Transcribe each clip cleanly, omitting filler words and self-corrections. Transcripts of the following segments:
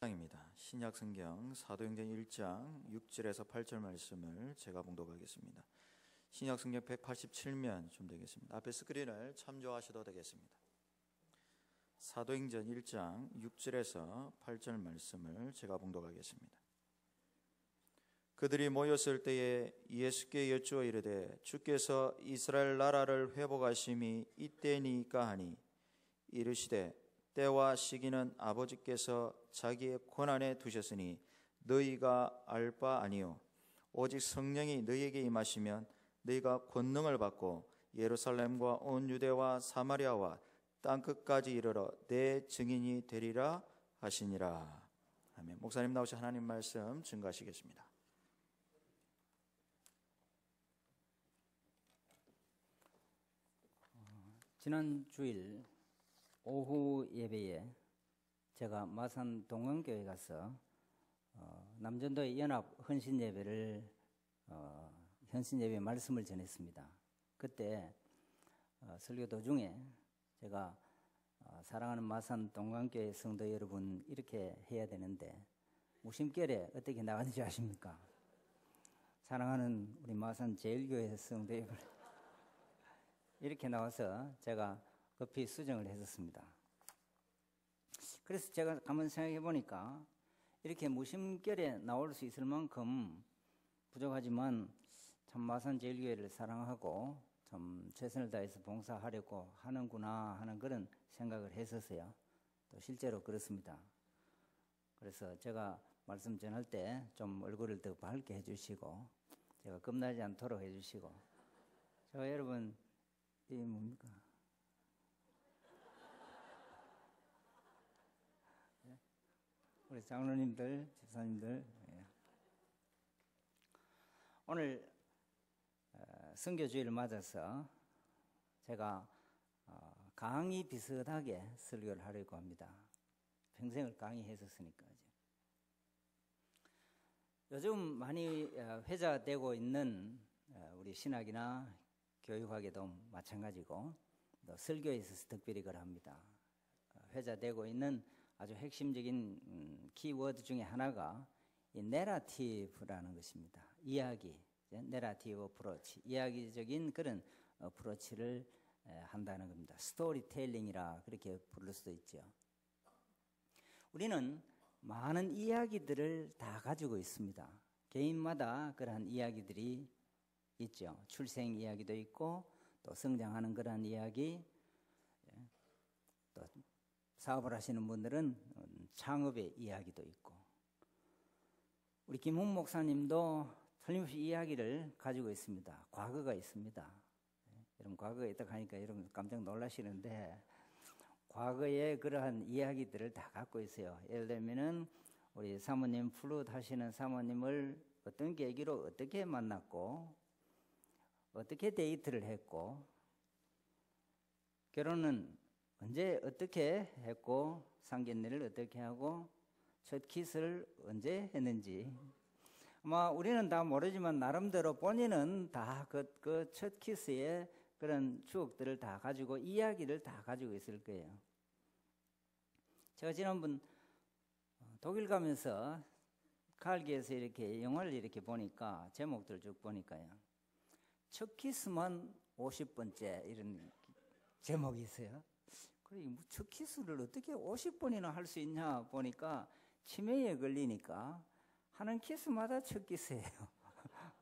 입니다. 신약 성경 사도행전 1장 6절에서 8절 말씀을 제가 봉독하겠습니다. 신약 성경 187면 좀 되겠습니다. 앞에 스크린을 참조하셔도 되겠습니다. 사도행전 1장 6절에서 8절 말씀을 제가 봉독하겠습니다. 그들이 모였을 때에 예수께 여쭈어 이르되 주께서 이스라엘 나라를 회복하심이 이때니까 하니 이르시되 때와 시기는 아버지께서 자기의 권한에 두셨으니 너희가 알 바 아니요 오직 성령이 너희에게 임하시면 너희가 권능을 받고 예루살렘과 온 유대와 사마리아와 땅끝까지 이르러 내 증인이 되리라 하시니라. 아멘. 목사님 나오셔 하나님 말씀 증거하시겠습니다. 지난 주일 오후 예배에 제가 마산 동원교회 가서 남전도의 연합 헌신 예배를 헌신 예배 말씀을 전했습니다. 그때 설교 도중에 제가 사랑하는 마산 동강교회 성도 여러분 이렇게 해야 되는데 무심결에 어떻게 나갔는지 아십니까? 사랑하는 우리 마산 제일교회 성도 여러분 이렇게 나와서 제가 급히 수정을 했었습니다. 그래서 제가 가만 생각해 보니까 이렇게 무심결에 나올 수 있을 만큼 부족하지만 참 마산 제일교회를 사랑하고 참 최선을 다해서 봉사하려고 하는구나 하는 그런 생각을 했었어요. 또 실제로 그렇습니다. 그래서 제가 말씀 전할 때 좀 얼굴을 더 밝게 해주시고 제가 겁나지 않도록 해주시고 제가 여러분 이 뭡니까? 우리 장로님들, 집사님들, 오늘 선교주일을 맞아서 제가 강의 비슷하게 설교를 하려고 합니다. 평생을 강의했었으니까. 요즘 많이 회자되고 있는 우리 신학이나 교육학에도 마찬가지고 또 설교에 있어서 특별히 그러합니다. 회자되고 있는 아주 핵심적인 키워드 중에 하나가 이 내러티브라는 것입니다. 이야기, 내러티브 어프로치, 이야기적인 그런 어프로치를 한다는 겁니다. 스토리텔링이라 그렇게 부를 수도 있죠. 우리는 많은 이야기들을 다 가지고 있습니다. 개인마다 그러한 이야기들이 있죠. 출생 이야기도 있고 또 성장하는 그러한 이야기, 또 사업을 하시는 분들은 창업의 이야기도 있고 우리 김훈 목사님도 틀림없이 이야기를 가지고 있습니다. 과거가 있습니다. 여러분 과거가 있다고 하니까 여러분 깜짝 놀라시는데 과거에 그러한 이야기들을 다 갖고 있어요. 예를 들면은 우리 사모님 플룻 하시는 사모님을 어떤 계기로 어떻게 만났고 어떻게 데이트를 했고 결혼은 언제 어떻게 했고 상견례를 어떻게 하고 첫 키스를 언제 했는지 아마 우리는 다 모르지만 나름대로 본인은 다 그 첫 키스의 그런 추억들을 다 가지고 이야기를 다 가지고 있을 거예요. 제가 지난번 독일 가면서 칼기에서 이렇게 영화를 이렇게 보니까 제목들 쭉 보니까요. 첫 키스만 50번째 이런 제목이 있어요. 그래, 첫 키스를 어떻게 50번이나 할 수 있냐 보니까 치매에 걸리니까 하는 키스마다 첫 키스예요.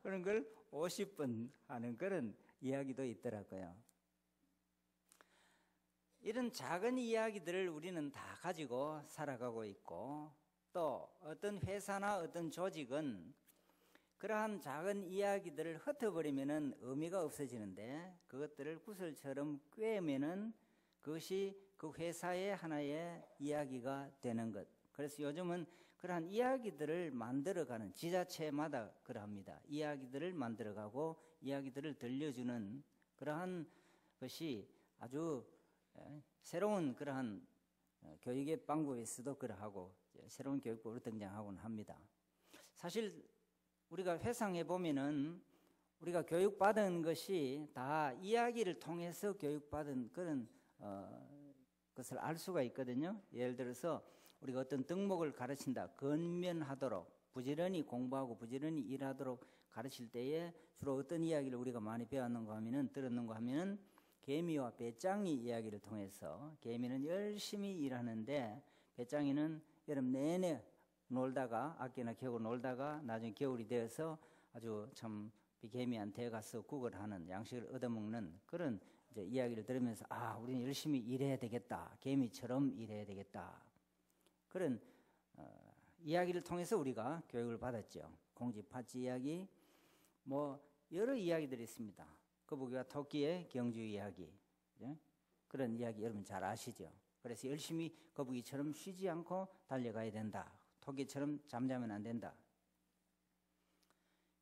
그런 걸 50번 하는 그런 이야기도 있더라고요. 이런 작은 이야기들을 우리는 다 가지고 살아가고 있고 또 어떤 회사나 어떤 조직은 그러한 작은 이야기들을 흩어버리면 의미가 없어지는데 그것들을 구슬처럼 꿰면은 그것이 그 회사의 하나의 이야기가 되는 것. 그래서 요즘은 그러한 이야기들을 만들어가는 지자체마다 그러합니다. 이야기들을 만들어가고 이야기들을 들려주는 그러한 것이 아주 새로운 그러한 교육의 방법에서도 그러하고 새로운 교육법으로 등장하곤 합니다. 사실 우리가 회상해 보면은 우리가 교육받은 것이 다 이야기를 통해서 교육받은 그런 것을 알 수가 있거든요. 예를 들어서 우리가 어떤 덕목을 가르친다, 건면하도록 부지런히 공부하고 부지런히 일하도록 가르칠 때에 주로 어떤 이야기를 우리가 많이 배웠는가 하면은 들었는가 하면은 개미와 배짱이 이야기를 통해서 개미는 열심히 일하는데 배짱이는 여름 내내 놀다가 악기나 켜고 놀다가 나중에 겨울이 되어서 아주 참 개미한테 가서 국을 하는 양식을 얻어먹는 그런 이제 이야기를 들으면서 우리는 열심히 일해야 되겠다, 개미처럼 일해야 되겠다, 그런 이야기를 통해서 우리가 교육을 받았죠. 공지파찌 이야기, 뭐 여러 이야기들이 있습니다. 거북이와 토끼의 경주 이야기, 그런 이야기 여러분 잘 아시죠? 그래서 열심히 거북이처럼 쉬지 않고 달려가야 된다, 토끼처럼 잠자면 안 된다.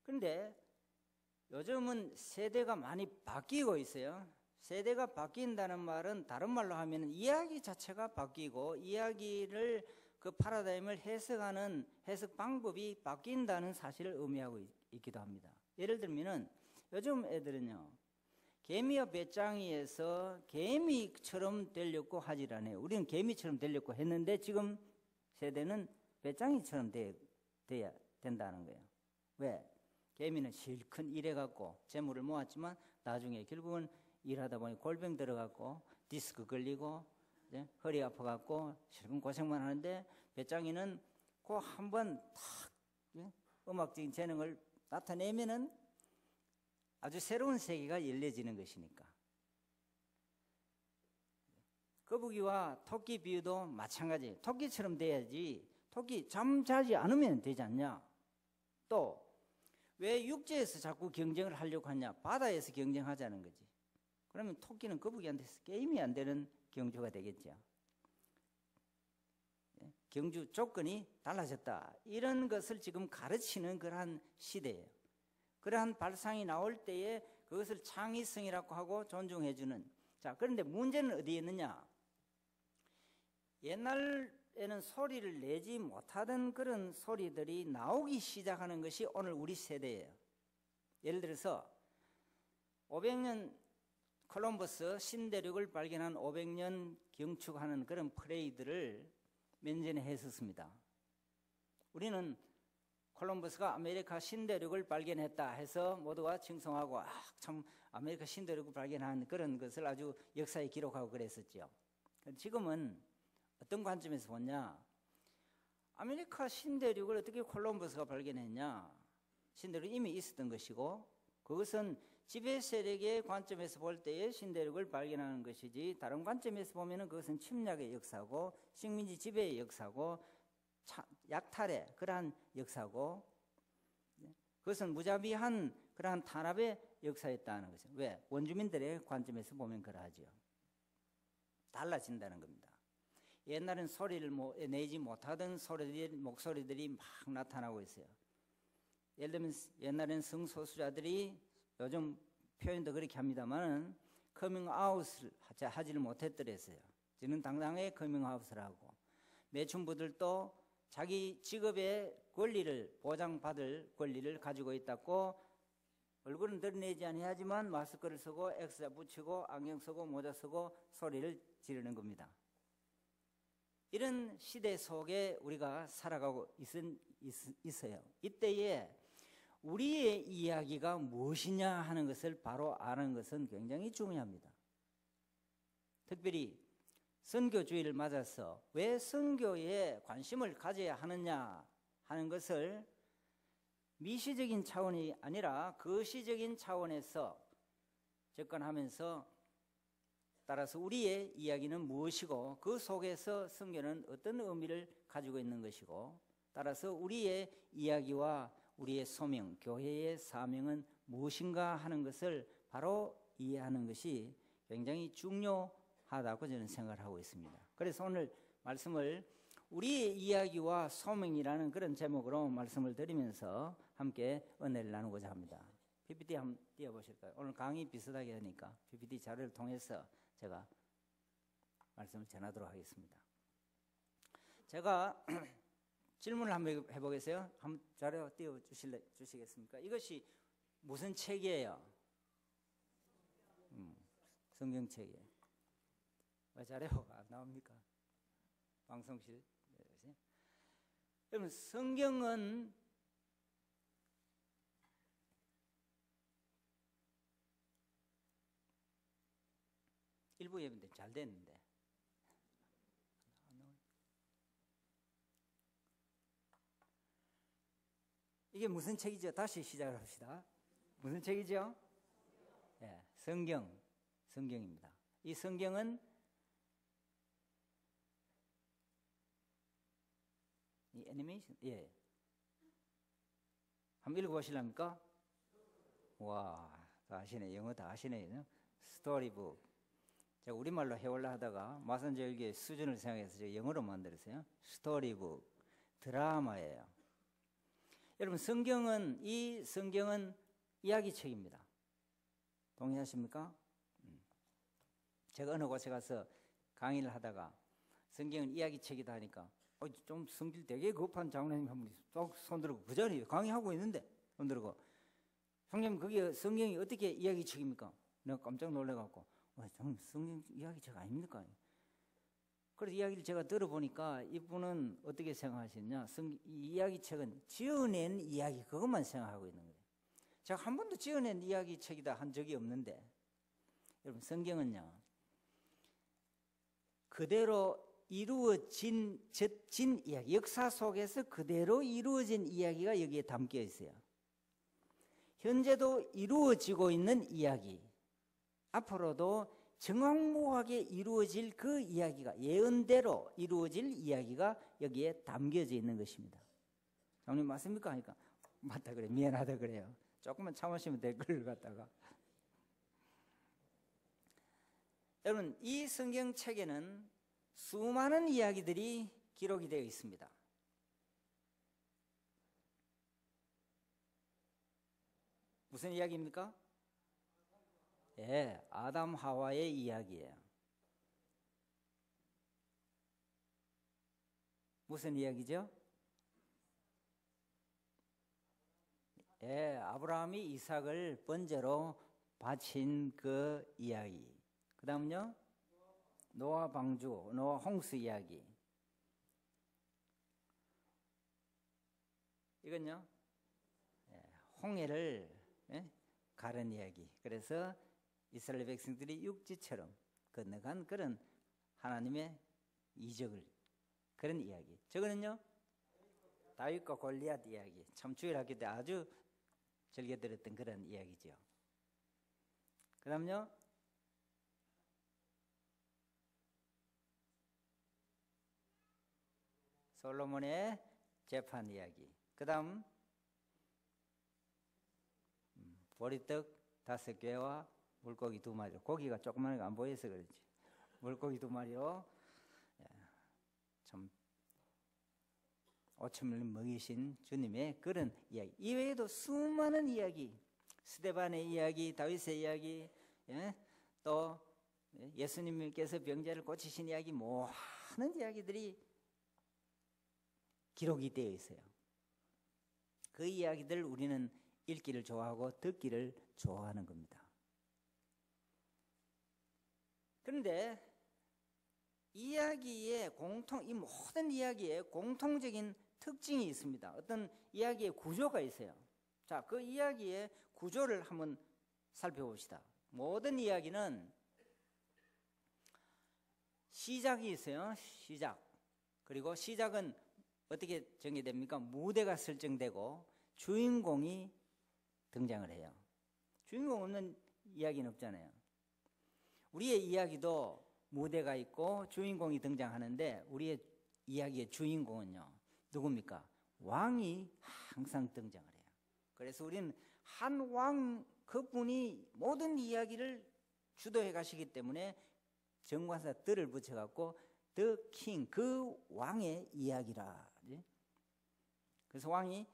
그런데 요즘은 세대가 많이 바뀌고 있어요. 세대가 바뀐다는 말은 다른 말로 하면 이야기 자체가 바뀌고 이야기를 그 파라다임을 해석하는 해석 방법이 바뀐다는 사실을 의미하고 있기도 합니다. 예를 들면은 요즘 애들은요, 개미와 배짱이에서 개미처럼 되려고 하질 않아요. 우리는 개미처럼 되려고 했는데 지금 세대는 배짱이처럼 돼야 된다는 거예요. 왜? 개미는 실컷 일해갖고 재물을 모았지만 나중에 결국은 일하다 보니 골병 들어갖고 디스크 걸리고 허리 아파갖고 실컷 고생만 하는데 배짱이는 그 한번 탁 음악적인 재능을 나타내면은 아주 새로운 세계가 열려지는 것이니까. 거북이와 토끼 비유도 마찬가지. 토끼처럼 돼야지. 토끼 잠자지 않으면 되지 않냐. 또 왜 육지에서 자꾸 경쟁을 하려고 하냐. 바다에서 경쟁하자는 거지. 그러면 토끼는 거북이한테서 게임이 안 되는 경주가 되겠죠. 경주 조건이 달라졌다, 이런 것을 지금 가르치는 그러한 시대예요. 그러한 발상이 나올 때에 그것을 창의성이라고 하고 존중해주는. 자, 그런데 문제는 어디에 있느냐. 옛날에는 소리를 내지 못하던 그런 소리들이 나오기 시작하는 것이 오늘 우리 세대예요. 예를 들어서 500년 콜럼버스 신대륙을 발견한 500년 경축하는 그런 프레이드를 몇 년에 했었습니다. 우리는 콜럼버스가 아메리카 신대륙을 발견했다 해서 모두가 칭송하고 참 아메리카 신대륙을 발견한 그런 것을 아주 역사에 기록하고 그랬었죠. 지금은 어떤 관점에서 보냐, 아메리카 신대륙을 어떻게 콜럼버스가 발견했냐. 신대륙이 이미 있었던 것이고 그것은 지배 세력의 관점에서 볼 때에 신대륙을 발견하는 것이지, 다른 관점에서 보면은 그것은 침략의 역사고 식민지 지배의 역사고 약탈의 그러한 역사고, 그것은 무자비한 그러한 탄압의 역사였다는 것이죠. 왜? 원주민들의 관점에서 보면 그러하죠. 달라진다는 겁니다. 옛날엔 소리를 내지 못하던 목소리들이 막 나타나고 있어요. 예를 들면 옛날엔 성소수자들이, 요즘 표현도 그렇게 합니다만 커밍아웃을 하지를 못했더랬어요. 저는 당당하게 커밍아웃을 하고, 매춘부들도 자기 직업의 권리를 보장받을 권리를 가지고 있다고 얼굴은 드러내지 아니하지만 마스크를 쓰고 엑스자 붙이고 안경 쓰고 모자 쓰고 소리를 지르는 겁니다. 이런 시대 속에 우리가 살아가고 있어요. 이때에 우리의 이야기가 무엇이냐 하는 것을 바로 아는 것은 굉장히 중요합니다. 특별히 선교주의를 맞아서 왜 선교에 관심을 가져야 하느냐 하는 것을 미시적인 차원이 아니라 거시적인 차원에서 접근하면서, 따라서 우리의 이야기는 무엇이고 그 속에서 선교는 어떤 의미를 가지고 있는 것이고, 따라서 우리의 이야기와 우리의 소명, 교회의 사명은 무엇인가 하는 것을 바로 이해하는 것이 굉장히 중요하다고 저는 생각을 하고 있습니다. 그래서 오늘 말씀을 우리의 이야기와 소명이라는 그런 제목으로 말씀을 드리면서 함께 은혜를 나누고자 합니다. PPT 한번 띄워보실까요? 오늘 강의 비슷하게 하니까 PPT 자료를 통해서 제가 말씀을 전하도록 하겠습니다. 제가 질문을 한번 해보겠어요? 한번 자료 띄워주시겠습니까? 이것이 무슨 책이에요? 성경책이에요. 왜 자료가 안 나옵니까? 방송실. 네. 여러분 성경은 일부 예배인데 잘 됐는데 이게 무슨 책이죠? 다시 시작을 합시다. 무슨 책이죠? 예, 성경입니다. 이 성경은 이 애니메이션, 예, 한번 읽어보실랍니까? 와, 다 아시네. 영어 다 아시네. 스토리북. 제가 우리말로 해올라 하다가 마산절기의 수준을 생각해서 제가 영어로 만들었어요. 스토리북, 드라마예요. 여러분 이 성경은 이야기책입니다. 동의하십니까? 제가 어느 곳에 가서 강의를 하다가 성경은 이야기책이다 하니까 좀 성질 되게 급한 장로님 한 분이 쏙 손들고 그 자리에 강의하고 있는데 손들고 형님 그게 성경이 어떻게 이야기책입니까? 내가 깜짝 놀래갖고 성경 이야기책 아닙니까? 그래서 이야기를 제가 들어보니까 이분은 어떻게 생각하시느냐, 이 이야기책은 지어낸 이야기 그것만 생각하고 있는 거예요. 제가 한 번도 지어낸 이야기책이다 한 적이 없는데 여러분 성경은요 그대로 이루어진 이야기, 역사 속에서 그대로 이루어진 이야기가 여기에 담겨 있어요. 현재도 이루어지고 있는 이야기, 앞으로도 정확무하게 이루어질 그 이야기가 예언대로 이루어질 이야기가 여기에 담겨져 있는 것입니다. 장님 맞습니까? 하니까 맞다 그래, 미안하다 그래요. 조금만 참으시면 될 걸 갖다가. 여러분 이 성경책에는 수많은 이야기들이 기록이 되어 있습니다. 무슨 이야기입니까? 예, 아담 하와의 이야기예요. 무슨 이야기죠? 예, 아브라함이 이삭을 번제로 바친 그 이야기. 그 다음요? 노아 방주, 노아 홍수 이야기. 이건요? 예, 홍해를 가른 이야기. 그래서 이스라엘 백성들이 육지처럼 건너간 그런 하나님의 이적을 그런 이야기. 저거는요? 다윗과 골리앗 이야기. 참 주일 학교 때 아주 즐겨 들었던 그런 이야기죠. 그 다음요? 솔로몬의 재판 이야기. 그 다음 보리떡 5개와 물고기 2마리로, 고기가 조그만 거 안 보여서 그렇지, 물고기 2마리로 참 5천명을 먹이신 주님의 그런 이야기. 이외에도 수많은 이야기, 스데반의 이야기, 다윗의 이야기, 또 예수님께서 병자를 고치신 이야기, 많은 이야기들이 기록이 되어 있어요. 그 이야기들 우리는 읽기를 좋아하고 듣기를 좋아하는 겁니다. 그런데 이 모든 이야기에 공통적인 특징이 있습니다. 어떤 이야기의 구조가 있어요. 자, 그 이야기의 구조를 한번 살펴봅시다. 모든 이야기는 시작이 있어요. 시작. 그리고 시작은 어떻게 정의됩니까? 무대가 설정되고 주인공이 등장을 해요. 주인공 없는 이야기는 없잖아요. 우리의 이야기도 무대가 있고 주인공이 등장하는데 우리의 이야기의 주인공은요, 누굽니까? 왕이 항상 등장을 해요. 그래서 우리는 한 왕, 그분이 모든 이야기를 주도해 가시기 때문에 정관사 뜰을 붙여갖고 The King, 그 왕의 이야기라. 그래서 왕이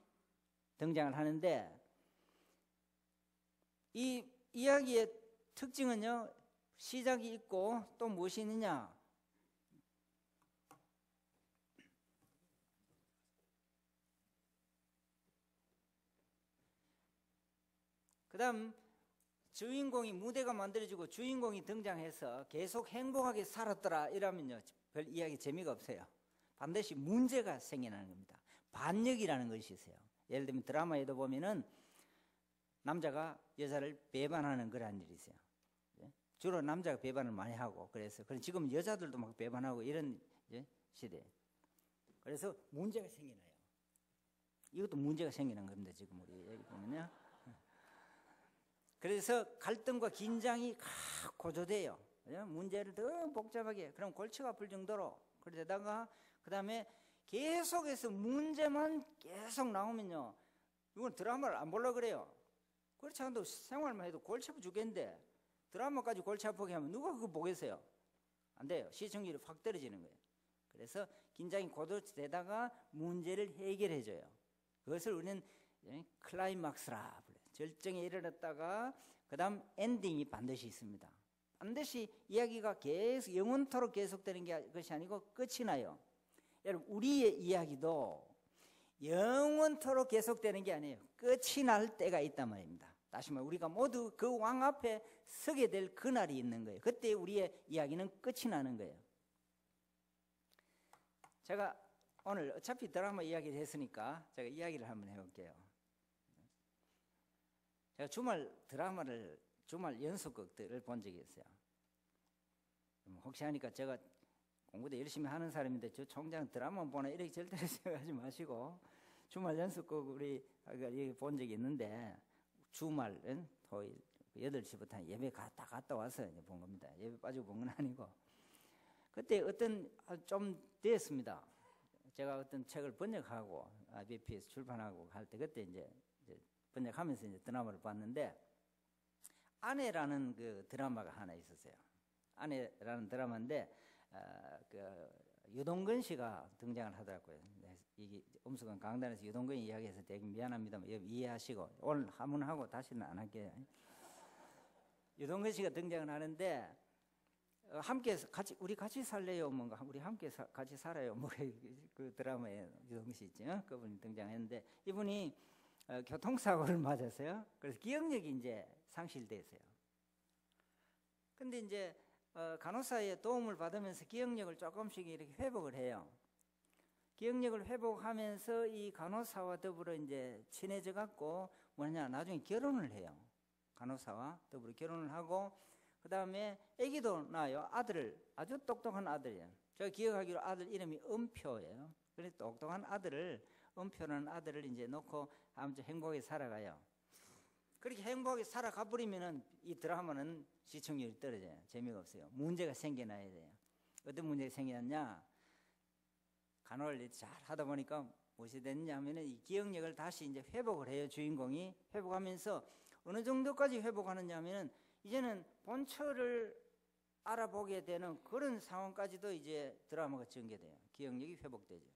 등장을 하는데 이 이야기의 특징은요, 시작이 있고 또 무엇이 있느냐? 그 다음 주인공이, 무대가 만들어지고 주인공이 등장해서 계속 행복하게 살았더라 이러면요 별 이야기 재미가 없어요. 반드시 문제가 생겨나는 겁니다. 반역이라는 것이 있어요. 예를 들면 드라마에도 보면은 남자가 여자를 배반하는 그런 일이 있어요. 주로 남자가 배반을 많이 하고 그래서 지금 여자들도 막 배반하고 이런 시대. 그래서 문제가 생기나요. 이것도 문제가 생기는 겁니다. 지금 우리 여기 보면요. 그래서 갈등과 긴장이 고조돼요. 문제를 더 복잡하게 그럼 골치가 아플 정도로 그러다가 그다음에 계속해서 문제만 계속 나오면요. 이건 드라마를 안 보려고 그래요. 그렇지 않아도 생활만 해도 골치 아파 죽겠는데 드라마까지 골치 아프게 하면 누가 그거 보겠어요? 안 돼요. 시청률이 확 떨어지는 거예요. 그래서 긴장이 고조되다가 문제를 해결해줘요. 그것을 우리는 클라이막스라 불러요. 절정에 이르렀다가 그 다음 엔딩이 반드시 있습니다. 반드시 이야기가 계속 영원토록 계속되는 것이 아니고 끝이 나요. 여러분 우리의 이야기도 영원토록 계속되는 게 아니에요. 끝이 날 때가 있단 말입니다. 다시 말해 우리가 모두 그 왕 앞에 서게 될 그날이 있는 거예요. 그때 우리의 이야기는 끝이 나는 거예요. 제가 오늘 어차피 드라마 이야기를 했으니까 제가 이야기를 한번 해볼게요. 제가 주말 연속극들을 본 적이 있어요. 혹시 하니까 제가 공부도 열심히 하는 사람인데 저 총장 드라마 보나 이렇게 절대 생각하지 마시고 주말 연속극 우리 본 적이 있는데 주말은 토요일 8시부터 예배 갔다 와서 본 겁니다. 예배 빠지고 본 건 아니고 그때 좀 됐습니다. 제가 어떤 책을 번역하고 IBP에서 출판하고 할 때 그때 이제 번역하면서 이제 드라마를 봤는데 아내라는 그 드라마가 하나 있었어요. 아내라는 드라마인데 유동근 씨가 등장을 하더라고요. 이게 엄숙한 강단에서 유동근이 이야기해서 되게 미안합니다만 이해하시고 오늘 한번 하고 다시는 안 할게요. 유동근 씨가 등장을 하는데 함께 우리 같이 살래요, 뭔가 우리 함께 같이 살아요, 뭐 그 드라마에 유동근 씨 있죠. 그분이 등장했는데 이분이 교통사고를 맞았어요. 그래서 기억력이 이제 상실됐어요. 근데 이제 간호사의 도움을 받으면서 기억력을 조금씩 이렇게 회복을 해요. 기억력을 회복하면서 이 간호사와 더불어 이제 친해져 갖고 나중에 결혼을 해요. 간호사와 더불어 결혼을 하고 그 다음에 아기도 낳아요. 아주 똑똑한 아들이에요. 제가 기억하기로 아들 이름이 은표예요. 그래서 똑똑한 은표라는 아들을 이제 놓고 아무튼 행복하게 살아가요. 그렇게 행복하게 살아가 버리면은 이 드라마는 시청률이 떨어져요. 재미가 없어요. 문제가 생겨나야 돼요. 어떤 문제가 생겨났냐? 간호를 잘 하다 보니까 무엇이 됐냐 하면은 이 기억력을 다시 이제 회복을 해요. 주인공이 회복하면서 어느 정도까지 회복하느냐 하면은 이제는 본처를 알아보게 되는 그런 상황까지도 이제 드라마가 전개돼요. 기억력이 회복되죠.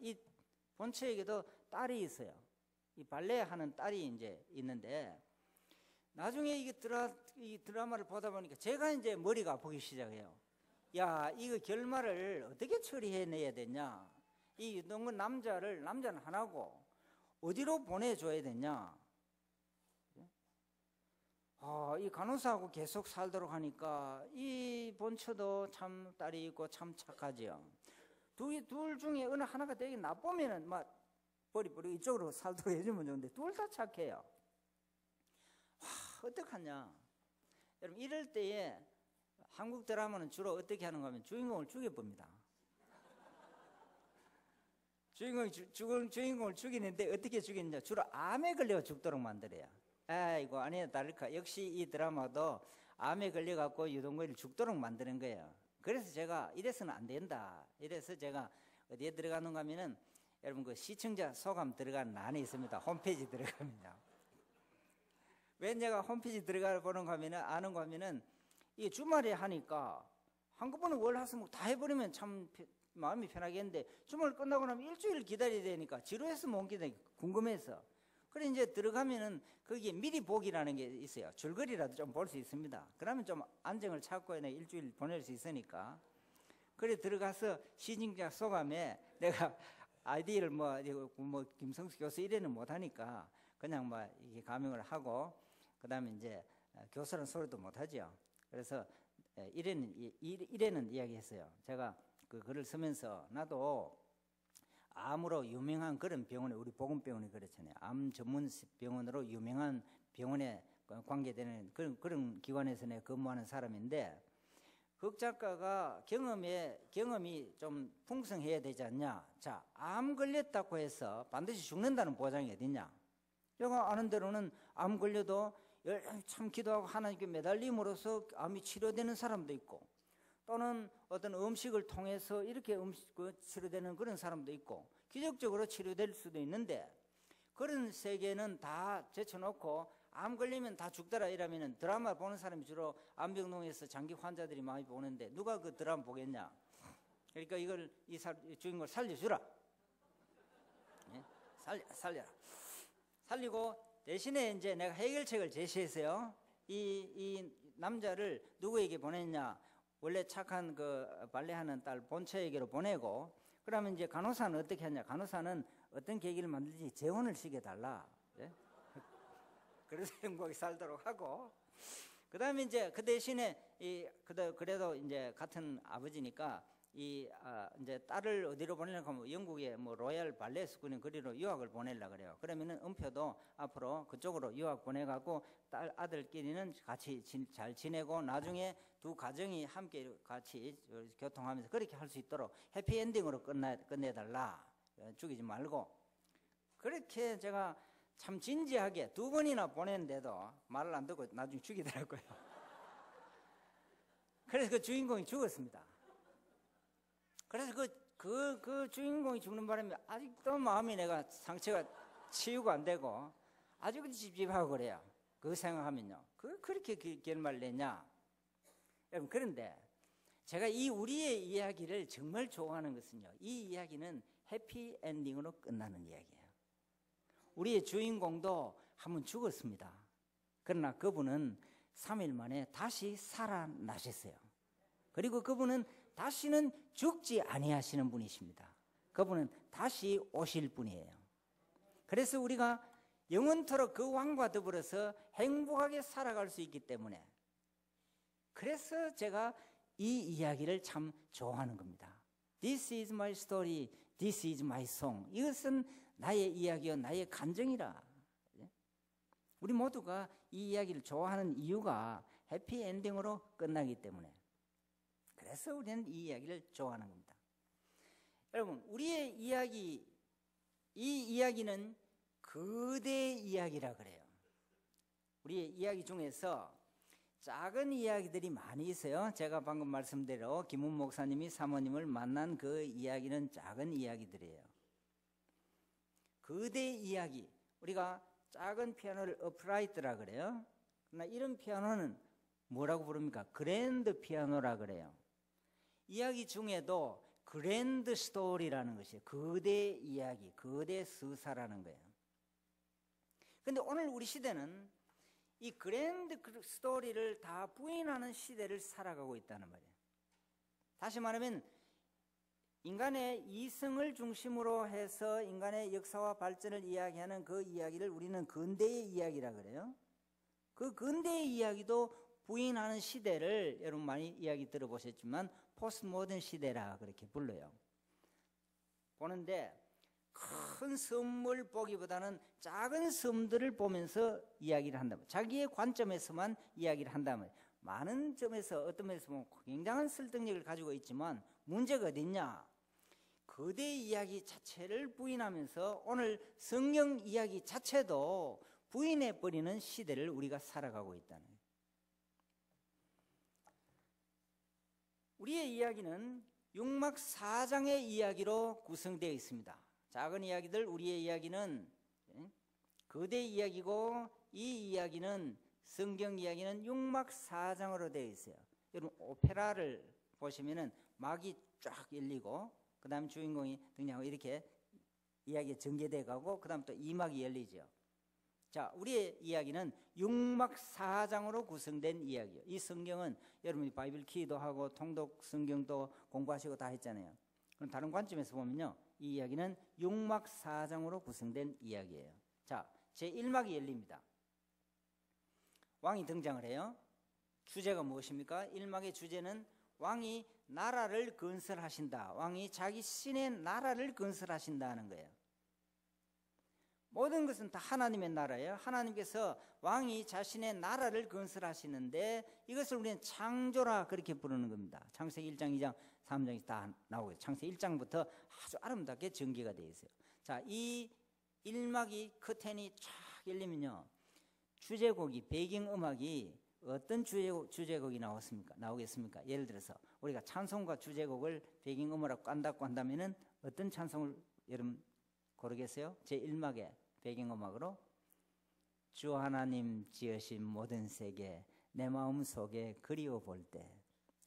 이 본처에게도 딸이 있어요. 이 발레 하는 딸이 이제 있는데 나중에 이 드라마를 보다 보니까 제가 이제 머리가 아프기 시작해요. 이거 결말을 어떻게 처리해내야 되냐? 이 유동근 남자는 하나고 어디로 보내줘야 되냐? 이 간호사하고 계속 살도록 하니까 이 본처도 참 딸이 있고 참 착하지요. 둘 중에 어느 하나가 되게 나쁘면은 버리고 이쪽으로 살도록 해주면 좋은데 둘 다 착해요. 어떡하냐? 여러분 이럴 때에 한국 드라마는 주로 어떻게 하는가 하면 주인공을 죽여봅니다. 주인공을 죽이는데 어떻게 죽이느냐? 주로 암에 걸려 죽도록 만들어요. 아이고 아니야 다를까. 역시 이 드라마도 암에 걸려갖고 유동근을 죽도록 만드는 거예요. 그래서 제가 이래서는 안 된다. 이래서 제가 어디에 들어가는가 하면은 여러분 그 시청자 소감 들어가는 안에 있습니다. 홈페이지 들어갑니다. 왜 내가 홈페이지 들어가 보는 거 하면은 아는 거 하면은 이 주말에 하니까 한꺼번에 월화수목 다 해버리면 참 마음이 편하겠는데 주말 끝나고 나면 일주일 기다려야 되니까 지루해서 못 기다리니까 궁금해서 그래 이제 들어가면은 거기에 미리 보기라는 게 있어요. 줄거리라도 좀 볼 수 있습니다. 그러면 좀 안정을 찾고 일주일 보낼 수 있으니까 그래 들어가서 시청자 소감에 내가 아이디를 김성수 교수 이래는 못하니까 그냥 이게 가명을 하고 그 다음에 이제 교수라는 소리도 못하죠. 그래서 이래는 이야기했어요. 제가 그 글을 쓰면서 나도 암으로 유명한 그런 병원에, 우리 보건병원이 그렇잖아요. 암 전문 병원으로 유명한 병원에 관계되는 그런 기관에서 내가 근무하는 사람인데, 극 작가가 경험이 좀 풍성해야 되지 않냐. 자, 암 걸렸다고 해서 반드시 죽는다는 보장이 어딨냐. 제가 아는 대로는 암 걸려도 열심히 참 기도하고 하나님께 매달림으로써 암이 치료되는 사람도 있고, 또는 어떤 음식을 통해서 이렇게 치료되는 그런 사람도 있고, 기적적으로 치료될 수도 있는데, 그런 세계는 다 제쳐놓고 암 걸리면 다 죽더라 이러면은 드라마 보는 사람이 주로 암병동에서 장기 환자들이 많이 보는데, 누가 그 드라마 보겠냐. 그러니까 이 주인공을 살려주라. 예? 살려라. 살리고 대신에 이제 내가 해결책을 제시했어요. 이 남자를 누구에게 보냈냐. 원래 착한 그 발레하는 딸 본처에게로 보내고, 그러면 이제 간호사는 어떻게 하냐. 간호사는 어떤 계기를 만들지 재혼을 시켜달라. 예? 그래서 행복하게 살도록 하고, 그 다음에 이제 그 대신에 그래도 이제 같은 아버지니까 이제 딸을 어디로 보내려고 하면 영국의 뭐 로얄 발레 스쿨인 거리로 유학을 보내려고 그래요. 그러면은 은표도 앞으로 그쪽으로 유학 보내가고 아들끼리는 같이 잘 지내고, 나중에 두 가정이 함께 같이 교통하면서 그렇게 할 수 있도록 해피엔딩으로 끝내달라. 죽이지 말고. 그렇게 제가 참 진지하게 2번이나 보냈는데도 말을 안 듣고 나중에 죽이더라고요. 그래서 그 주인공이 죽었습니다. 그래서 그 주인공이 죽는 바람에 아직도 마음이 내가 상처가 치유가 안 되고 아직도 찝찝하고 그래요. 그거 생각하면요. 그렇게 결말을 냈냐. 여러분, 그런데 제가 이 우리의 이야기를 정말 좋아하는 것은요, 이 이야기는 해피엔딩으로 끝나는 이야기예요. 우리의 주인공도 한번 죽었습니다. 그러나 그분은 3일 만에 다시 살아나셨어요. 그리고 그분은 다시는 죽지 아니하시는 분이십니다. 그분은 다시 오실 분이에요. 그래서 우리가 영원토록 그 왕과 더불어서 행복하게 살아갈 수 있기 때문에, 그래서 제가 이 이야기를 참 좋아하는 겁니다. This is my story, this is my song. 이것은 나의 이야기요, 나의 감정이라. 우리 모두가 이 이야기를 좋아하는 이유가 해피엔딩으로 끝나기 때문에, 그래서 우리는 이 이야기를 좋아하는 겁니다. 여러분, 우리의 이야기, 이 이야기는 거대 이야기라 그래요. 우리의 이야기 중에서 작은 이야기들이 많이 있어요. 제가 방금 말씀대로 김훈 목사님이 사모님을 만난 그 이야기는 작은 이야기들이에요. 거대 이야기, 우리가 작은 피아노를 어프라이트라 그래요. 그러나 이런 피아노는 뭐라고 부릅니까? 그랜드 피아노라 그래요. 이야기 중에도 그랜드 스토리라는 것이에요. 거대 이야기, 거대 서사라는 거예요. 그런데 오늘 우리 시대는 이 그랜드 스토리를 다 부인하는 시대를 살아가고 있다는 말이에요. 다시 말하면 인간의 이성을 중심으로 해서 인간의 역사와 발전을 이야기하는 그 이야기를 우리는 근대의 이야기라 그래요. 그 근대의 이야기도 부인하는 시대를 여러분 많이 이야기 들어보셨지만 포스트 모던 시대라 그렇게 불러요. 보는데 큰 섬을 보기보다는 작은 섬들을 보면서 이야기를 한다면, 자기의 관점에서만 이야기를 한다면, 많은 점에서 어떤 면에서 보면 굉장한 설득력을 가지고 있지만 문제가 어딨냐? 거대 이야기 자체를 부인하면서 오늘 성경 이야기 자체도 부인해버리는 시대를 우리가 살아가고 있다는 거예요. 우리의 이야기는 육막 4장의 이야기로 구성되어 있습니다. 작은 이야기들, 우리의 이야기는 거대 이야기고, 이 이야기는 성경 이야기는 육막 4장으로 되어 있어요. 여러분 오페라를 보시면은 막이 쫙 열리고 그 다음 주인공이 등장하고 이렇게 이야기가 전개돼 가고 그 다음 또 2막이 열리죠. 자, 우리의 이야기는 육막 4장으로 구성된 이야기예요. 이 성경은 여러분이 바이블 기도하고 통독 성경도 공부하시고 다 했잖아요. 그럼 다른 관점에서 보면요, 이 이야기는 육막 4장으로 구성된 이야기예요. 자, 제1막이 열립니다. 왕이 등장을 해요. 주제가 무엇입니까? 1막의 주제는 왕이 나라를 건설하신다. 왕이 자기 신의 나라를 건설하신다는 거예요. 모든 것은 다 하나님의 나라예요. 하나님께서 왕이 자신의 나라를 건설하시는데 이것을 우리는 창조라 그렇게 부르는 겁니다. 창세기 1장, 2장, 3장이 다 나오고 창세기 1장부터 아주 아름답게 전개가 되어 있어요. 자, 이 1막이 커튼이 쫙 열리면요. 주제곡이 배경음악이 어떤 주제곡이 나오겠습니까? 예를 들어서 우리가 찬송과 주제곡을 배경음악으로 깐다고 한다면은 어떤 찬송을 여러분 고르겠어요? 제 1막의 배경음악으로 주 하나님 지으신 모든 세계 내 마음 속에 그리워 볼 때,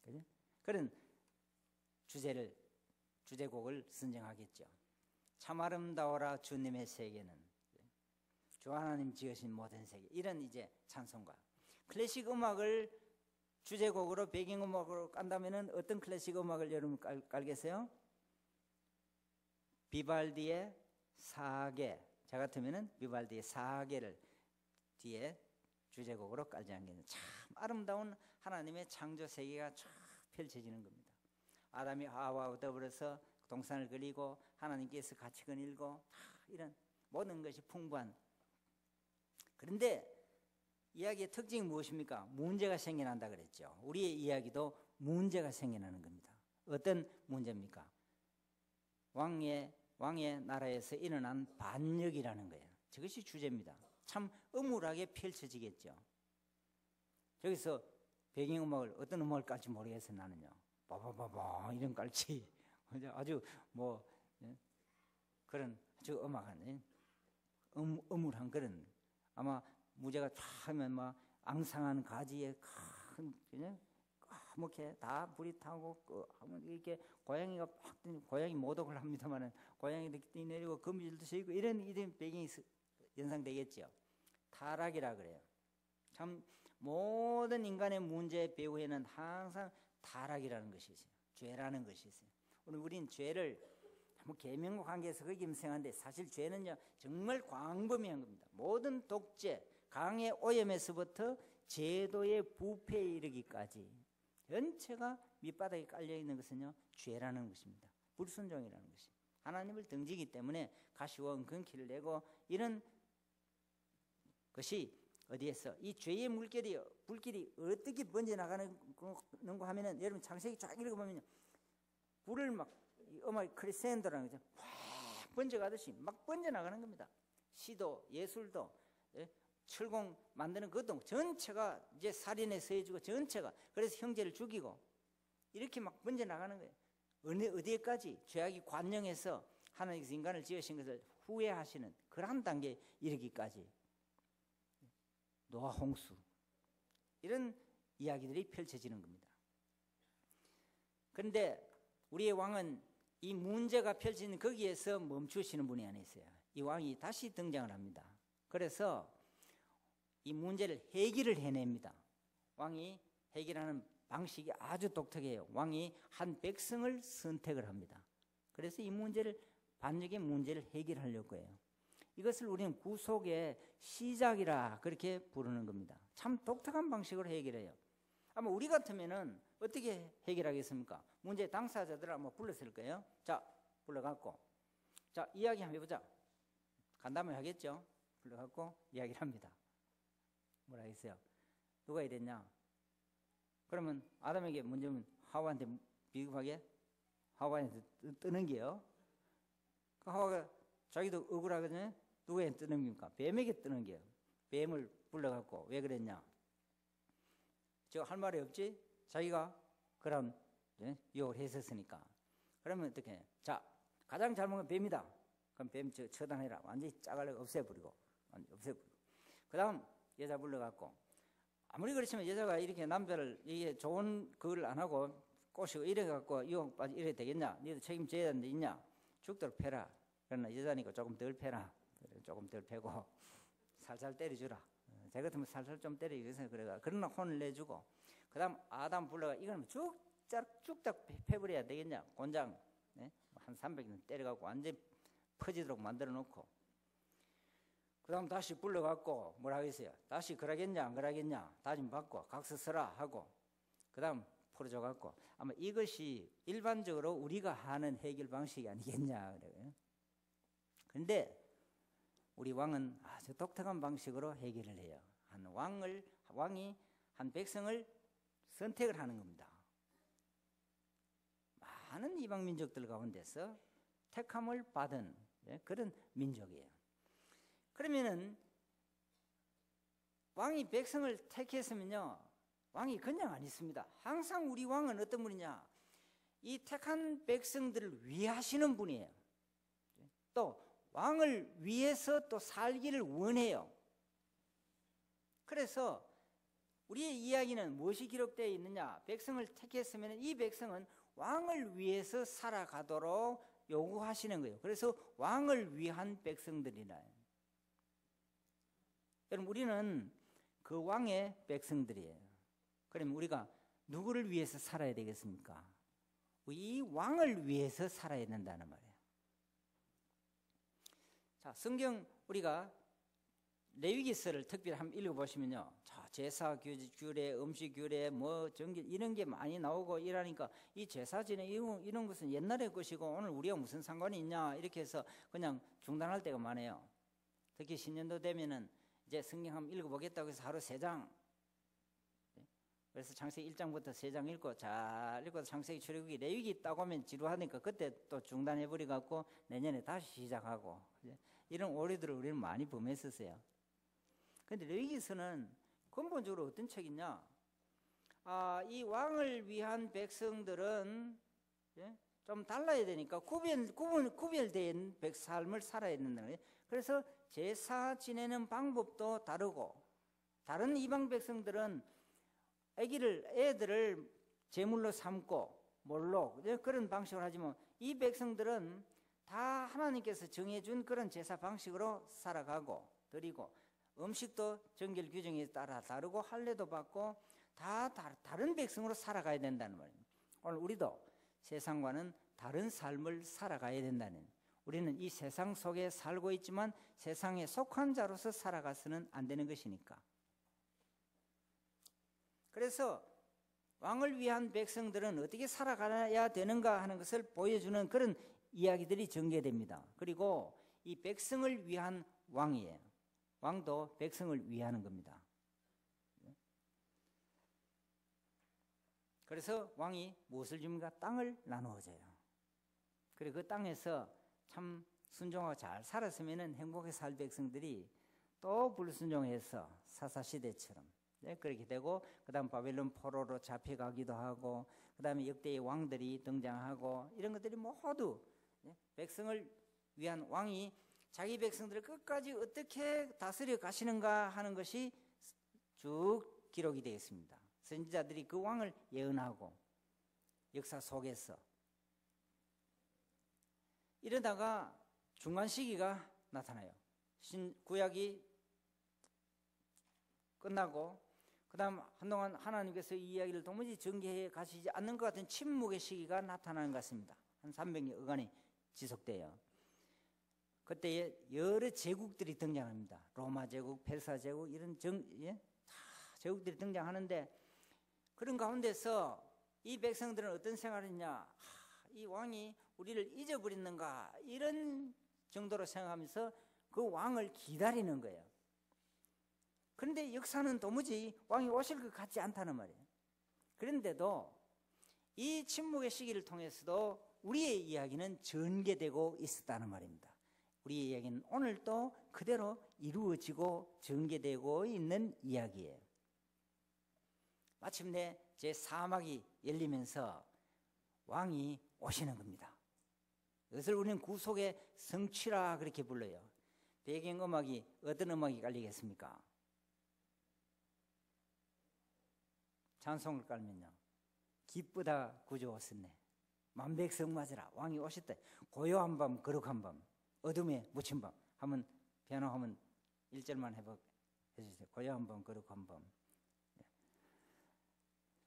그죠? 그런 주제곡을 선정하겠죠. 참 아름다워라 주님의 세계는, 주 하나님 지으신 모든 세계, 이런 이제 찬송가. 클래식 음악을 주제곡으로 배경음악으로 깐다면은 어떤 클래식 음악을 여러분 깔겠어요? 비발디의 사계. 저 같으면은 비발디의 사계를 뒤에 주제곡으로 깔지 않겠냐. 참 아름다운 하나님의 창조 세계가 쫙 펼쳐지는 겁니다. 아담이 하와와 더불어서 동산을 그리고 하나님께서 같이 거닐고 이런 모든 것이 풍부한. 그런데 이야기의 특징이 무엇입니까? 문제가 생겨난다 그랬죠. 우리의 이야기도 문제가 생겨나는 겁니다. 어떤 문제입니까? 왕의 나라에서 일어난 반역이라는 거예요. 저것이 주제입니다. 참 음울하게 펼쳐지겠죠. 저기서 배경음악을 어떤 음악을 깔지 모르겠어요. 나는요. 바바바바 이런 깔지 아주 뭐 그런 아주 음악한 음울한 그런, 아마 무제가 쫙 하면 막 앙상한 가지에 큰 그냥 까맣게 다 불이 타고 하면 이렇게 고양이가 팍 뛰는, 고양이 모독을 합니다만은 고양이도 뛰내리고 거미줄도 서있고 이런 배경이 연상되겠죠. 타락이라 그래요. 참 모든 인간의 문제의 배후에는 항상 타락이라는 것이 있어요. 죄라는 것이 있어요. 우리는 죄를 뭐 계명과 관계에서 그게 임생한데 사실 죄는요 정말 광범위한 겁니다. 모든 독재, 강의 오염에서부터 제도의 부패에 이르기까지 전체가 밑바닥에 깔려있는 것은요 죄라는 것입니다. 불순종이라는 것이. 하나님을 등지기 때문에 가시와 은근키를 내고 이런 것이 어디에서 이 죄의 불길이 어떻게 번져나가는가 하면은 여러분 창세기 쫙 읽어보면 불을 막 음악 크리센도라는 거죠. 확 번져가듯이 막 번져나가는 겁니다. 시도, 예술도, 철공 만드는 것도 전체가 이제 살인에 서해지고 전체가 그래서 형제를 죽이고 이렇게 막 번져나가는 거예요. 어디에까지 죄악이 관영해서 하나님께서 인간을 지으신 것을 후회하시는 그러한 단계에 이르기까지 노아 홍수 이런 이야기들이 펼쳐지는 겁니다. 그런데 우리의 왕은 이 문제가 펼쳐지는 거기에서 멈추시는 분이 아니었어요. 이 왕이 다시 등장을 합니다. 그래서 이 문제를 해결을 해냅니다. 왕이 해결하는 방식이 아주 독특해요. 왕이 한 백성을 선택을 합니다. 그래서 이 문제를, 반역의 문제를 해결하려고 해요. 이것을 우리는 구속의 시작이라 그렇게 부르는 겁니다. 참 독특한 방식으로 해결해요. 아마 우리 같으면은 어떻게 해결하겠습니까? 문제 당사자들을 한번 불렀을 거예요. 자, 불러갖고 자, 이야기 한번 해보자. 간담회 하겠죠? 불러갖고 이야기를 합니다. 뭐라 했어요? 누가 이랬냐? 그러면 아담에게 문제는 하와한테 비겁하게 하와한테 뜨는 게요. 그 하와가 자기도 억울하거든요. 누구한테 뜨는 겁니까? 뱀에게 뜨는 게요. 뱀을 불러갖고 왜 그랬냐? 저 할 말이 없지? 자기가 그런 유혹을 했었으니까. 그러면 어떻게 해? 자, 가장 잘 먹은 뱀이다. 그럼 뱀 처단해라. 완전히 짜갈래 없애버리고. 그 다음 여자 불러갖고 아무리 그렇지만 여자가 이렇게 남자를 이게 좋은 그걸 안 하고 꼬시고 이래갖고 유혹 빠지 이래 되겠냐? 너도 책임져야 되는 데 있냐? 죽도록 패라. 그러나 여자니까 조금 덜 패라. 조금 덜 패고 살살 때려주라. 제 같으면 살살 좀 때리기 그래가 그러나 혼을 내주고 그 다음 아담 불러가 이거는 쭉딱 패버려야 되겠냐? 곤장 한 300년 때려갖고 완전 퍼지도록 만들어 놓고 그 다음 다시 불러갖고 뭐라 하겠어요? 다시 그러겠냐 안 그러겠냐 다짐 받고 각서 써라 하고 그 다음 풀어줘 갖고 아마 이것이 일반적으로 우리가 하는 해결 방식이 아니겠냐 그래요. 그런데 우리 왕은 아주 독특한 방식으로 해결을 해요. 왕이 한 백성을 선택을 하는 겁니다. 많은 이방 민족들 가운데서 택함을 받은 그런 민족이에요. 그러면은 왕이 백성을 택했으면요, 왕이 그냥 안 있습니다. 항상 우리 왕은 어떤 분이냐, 이 택한 백성들을 위하시는 분이에요. 또 왕을 위해서 또 살기를 원해요. 그래서 우리의 이야기는 무엇이 기록되어 있느냐, 백성을 택했으면 이 백성은 왕을 위해서 살아가도록 요구하시는 거예요. 그래서 왕을 위한 백성들이라. 여러분, 우리는 그 왕의 백성들이에요. 그럼 우리가 누구를 위해서 살아야 되겠습니까? 이 왕을 위해서 살아야 된다는 말이에요. 자, 성경 우리가 레위기서를 특별히 한번 읽어보시면요, 제사 규례, 음식 규례, 뭐 정기 이런 게 많이 나오고 이러니까 이 제사 지내 이런 것은 옛날의 것이고 오늘 우리가 무슨 상관이 있냐 이렇게 해서 그냥 중단할 때가 많아요. 특히 신년도 되면은 이제 성경 한번 읽어보겠다고 해서 하루 3장, 그래서 창세기 1장부터 3장 읽고 잘 읽고 창세기 출애굽기 레위기 있다고 하면 지루하니까 그때 또 중단해버려 갖고 내년에 다시 시작하고 이런 오류들을 우리는 많이 범했었어요. 그런데 레위기서는 근본적으로 어떤 책이냐, 이 왕을 위한 백성들은 좀 달라야 되니까 구별된 삶을 살아야 된다는 거예요. 그래서 제사 지내는 방법도 다르고, 다른 이방 백성들은 애들을 제물로 삼고 몰록 그런 방식으로 하지만 이 백성들은 다 하나님께서 정해준 그런 제사 방식으로 살아가고 드리고, 음식도 정결 규정에 따라 다르고 할례도 받고 다 다른 백성으로 살아가야 된다는 말입니다. 오늘 우리도 세상과는 다른 삶을 살아가야 된다는, 우리는 이 세상 속에 살고 있지만 세상에 속한 자로서 살아가서는 안 되는 것이니까. 그래서 왕을 위한 백성들은 어떻게 살아가야 되는가 하는 것을 보여주는 그런 이야기들이 전개됩니다. 그리고 이 백성을 위한 왕이에요. 왕도 백성을 위하는 겁니다. 그래서 왕이 무엇을 줍니까? 땅을 나누어줘요. 그리고 그 땅에서 참 순종하고 잘 살았으면 행복하게 살 백성들이 또 불순종해서 사사시대처럼 그렇게 되고, 그 다음 바벨론 포로로 잡혀가기도 하고, 그 다음에 역대의 왕들이 등장하고, 이런 것들이 모두 백성을 위한 왕이 자기 백성들을 끝까지 어떻게 다스려 가시는가 하는 것이 쭉 기록이 되어 있습니다. 선지자들이 그 왕을 예언하고 역사 속에서 이러다가 중간 시기가 나타나요. 구약이 끝나고 그 다음 한동안 하나님께서 이 이야기를 도무지 전개해 가시지 않는 것 같은 침묵의 시기가 나타나는 것 같습니다. 한 300여간이 지속돼요. 그때 여러 제국들이 등장합니다. 로마 제국, 페르사 제국 이런 다 제국들이 등장하는데, 그런 가운데서 이 백성들은 어떤 생활을 했냐, 이 왕이 우리를 잊어버렸는가 이런 정도로 생각하면서 그 왕을 기다리는 거예요. 그런데 역사는 도무지 왕이 오실 것 같지 않다는 말이에요. 그런데도 이 침묵의 시기를 통해서도 우리의 이야기는 전개되고 있었다는 말입니다. 우리의 이야기는 오늘도 그대로 이루어지고 전개되고 있는 이야기예요. 마침내 제4막이 열리면서 왕이 오시는 겁니다. 이것을 우리는 구속의 성취라 그렇게 불러요. 배경음악이 어떤 음악이 깔리겠습니까? 찬송을 깔면요, 기쁘다 구주 오셨네, 만백성 맞으라, 왕이 오셨다, 고요한 밤 거룩한 밤, 어둠에 묻힌 밤 하면 변호하면 1절만 해주세요. 고요한 밤 거룩한 밤.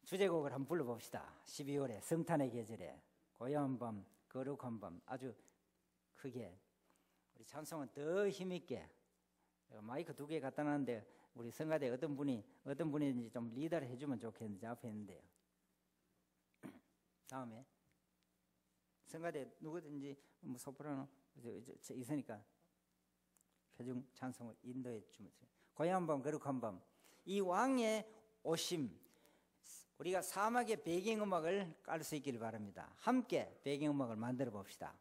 주제곡을 한번 불러봅시다. 12월에 성탄의 계절에 고요한 밤 거룩한 밤, 아주 크게 우리 찬송은 더 힘있게, 마이크 2개 갖다 놨는데 우리 성가대 어떤 분인지 좀 리더를 해주면 좋겠는데 앞에 있는데요. 다음에 성가대 누구든지 뭐 소프라노 있으니까 표중 찬송을 인도해 주면서 고향 밤 거룩한 밤, 이 왕의 오심, 우리가 사막의 배경음악을 깔 수 있기를 바랍니다. 함께 배경음악을 만들어 봅시다.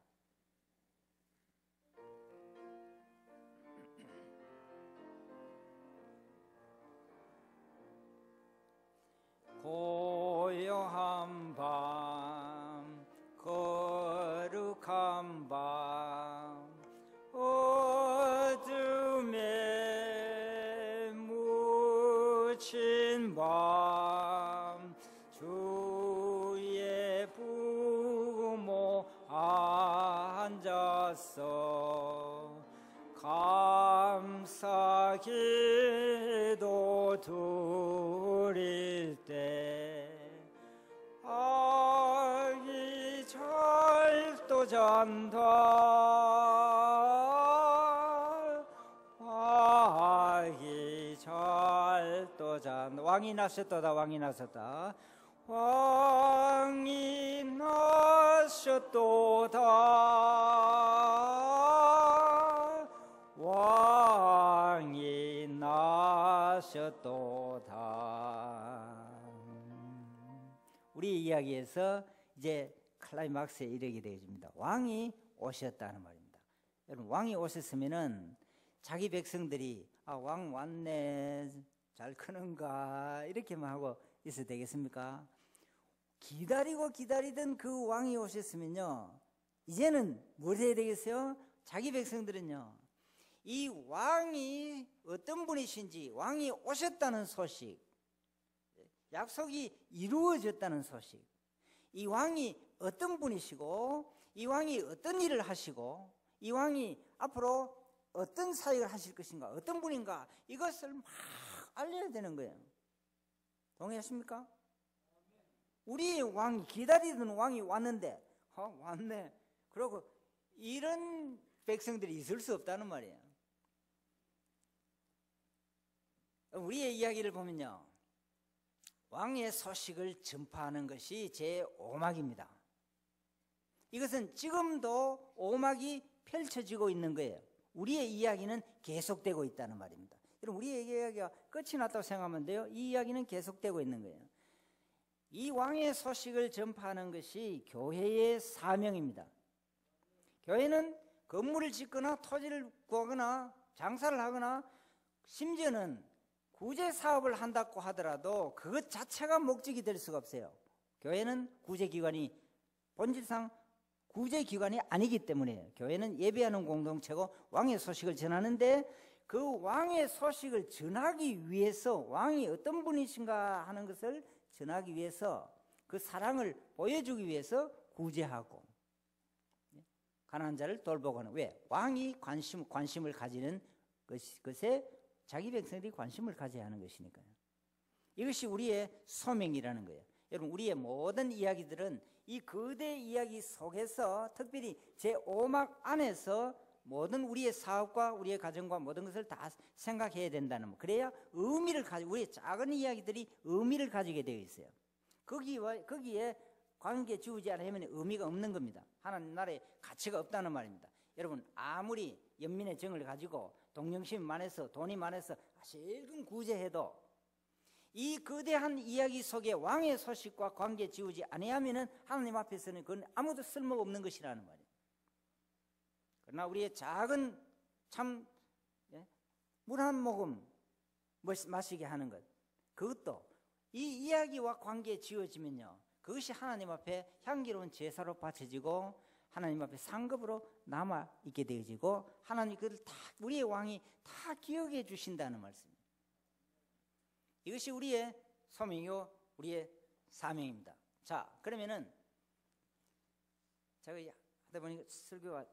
고요한 밤 거룩한 밤 어둠에 묻힌 밤 주의 부모 앉아서 감사 기도 드릴 때 아기 잘도 잔다 아기 잘도 잔다 왕이 나셨도다 왕이 나셨다 왕이 나셨도다 왕이 나셨도다. 우리 이야기에서 이제 클라이막스에 이르게 되어집니다. 왕이 오셨다는 말입니다. 여러분, 왕이 오셨으면은 자기 백성들이 왕 왔네 잘 크는가 이렇게만 하고 있어도 되겠습니까? 기다리던 그 왕이 오셨으면요, 이제는 뭘 해야 되겠어요? 자기 백성들은요, 이 왕이 어떤 분이신지, 왕이 오셨다는 소식, 약속이 이루어졌다는 소식, 이 왕이 어떤 분이시고, 이 왕이 어떤 일을 하시고, 이 왕이 앞으로 어떤 사역을 하실 것인가, 어떤 분인가, 이것을 막 알려야 되는 거예요. 동의하십니까? 우리 왕이, 기다리던 왕이 왔는데, 왔네. 그러고 이런 백성들이 있을 수 없다는 말이에요. 우리의 이야기를 보면요, 왕의 소식을 전파하는 것이 제 5막입니다. 이것은 지금도 5막이 펼쳐지고 있는 거예요. 우리의 이야기는 계속되고 있다는 말입니다. 여러분, 우리의 이야기가 끝이 났다고 생각하면 돼요. 이 이야기는 계속되고 있는 거예요. 이 왕의 소식을 전파하는 것이 교회의 사명입니다. 교회는 건물을 짓거나 토지를 구하거나 장사를 하거나 심지어는 구제 사업을 한다고 하더라도 그것 자체가 목적이 될 수가 없어요. 교회는 구제기관이, 본질상 구제기관이 아니기 때문에 교회는 예배하는 공동체고 왕의 소식을 전하는데, 그 왕의 소식을 전하기 위해서, 왕이 어떤 분이신가 하는 것을 전하기 위해서, 그 사랑을 보여주기 위해서 구제하고 가난한 자를 돌보고 하는, 왜? 왕이 관심을 가지는 것에 자기 백성들이 관심을 가져야 하는 것이니까요. 이것이 우리의 소명이라는 거예요. 여러분, 우리의 모든 이야기들은 이 거대 이야기 속에서, 특별히 제5막 안에서 모든 우리의 사업과 우리의 가정과 모든 것을 다 생각해야 된다는 거. 그래야 의미를 가지고, 우리의 작은 이야기들이 의미를 가지게 되어 있어요. 거기에 관계 지우지 않으면 의미가 없는 겁니다. 하나님 나라에 가치가 없다는 말입니다. 여러분, 아무리 연민의 정을 가지고 동정심이 많아서 돈이 많아서 실금 구제해도 이 거대한 이야기 속에 왕의 소식과 관계 지우지 아니하면은 하나님 앞에서는 그건 아무도 쓸모가 없는 것이라는 말이에요. 그러나 우리의 작은 참 물 한 모금 마시게 하는 것, 그것도 이 이야기와 관계에 지어지면요, 그것이 하나님 앞에 향기로운 제사로 바쳐지고 하나님 앞에 상급으로 남아있게 되어지고, 하나님 그를 다, 우리의 왕이 다 기억해 주신다는 말씀입니다. 이것이 우리의 소명이요, 우리의 사명입니다. 자, 그러면은 제가 하다 보니까 설교가